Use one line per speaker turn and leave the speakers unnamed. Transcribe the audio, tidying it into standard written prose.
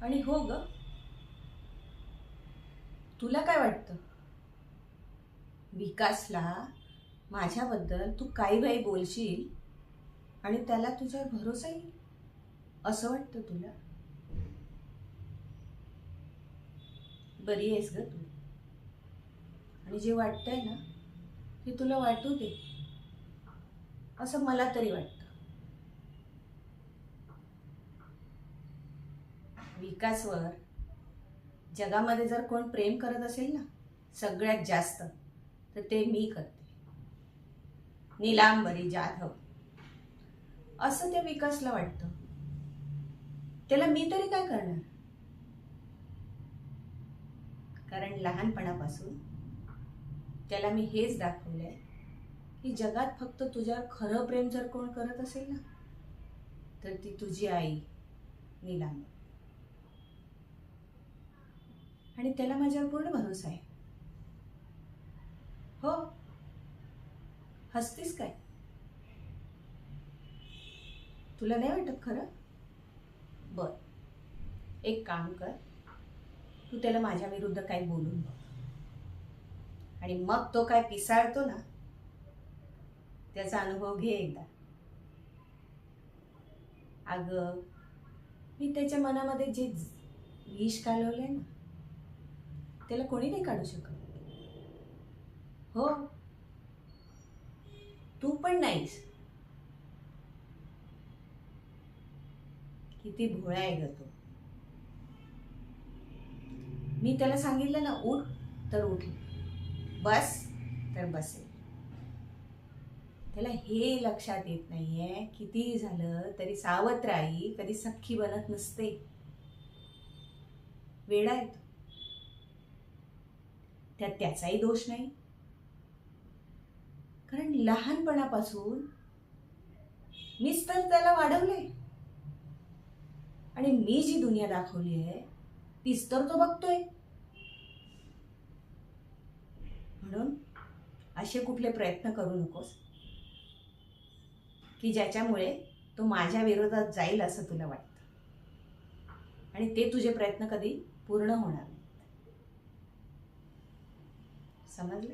आणि हो ग, तुला काय वाटतं? विकासला माझ्याबद्दल तू काही काही बोलशील आणि त्याला तुझ्यावर भरोसा येईल असं वाटतं तुला? बरी आहेस ग तू? आणि जे वाटतंय ना ते तुला वाटू दे असं मला तरी वाटतं. विकासवर जगामध्ये जर कोण प्रेम करत असेल ना सगळ्यात जास्त, तर ते मी करते. नीलांबरी जाधव असं त्या विकासला वाटतं. त्याला मी तरी काय करणार? कारण लहानपणापासून त्याला मी हेच दाखवलंय की जगात फक्त तुझ्यावर खरं प्रेम जर कोण करत असेल ना तर ती तुझी आई नीलांबरी. आणि त्याला माझ्यावर पूर्ण भरोसा आहे. हो, हसतीस काय? तुला नाही वाटत खरं? बर, एक काम कर, तू त्याला माझ्या विरुद्ध काही बोलून बघ आणि मग तो काय पिसाळतो ना त्याचा अनुभव घे एकदा. अगं, मी त्याच्या मनामध्ये जे विष कालवलंय ना त्याला कोणी नाही काढू शकत. हो, तू पण नाहीस. किती भोळा आहे ग तो. मी त्याला सांगितलं ना उठ तर उठे, बस तर बसेल. त्याला हे लक्षात येत नाहीये किती झालं तरी सावत्र आई कधी सख्खी बनत नसते. वेडा आहे तो. त्यात त्याचाही दोष नाही, कारण लहानपणापासून मीच तर त्याला वाढवले आणि मी जी दुनिया दाखवली आहे तीच तर तो बघतोय. म्हणून असे कुठले प्रयत्न करू नकोस की ज्याच्यामुळे तो माझ्या विरोधात जाईल असं तुला वाटतं. आणि ते तुझे प्रयत्न कधी पूर्ण होणार नाहीत. समजलं?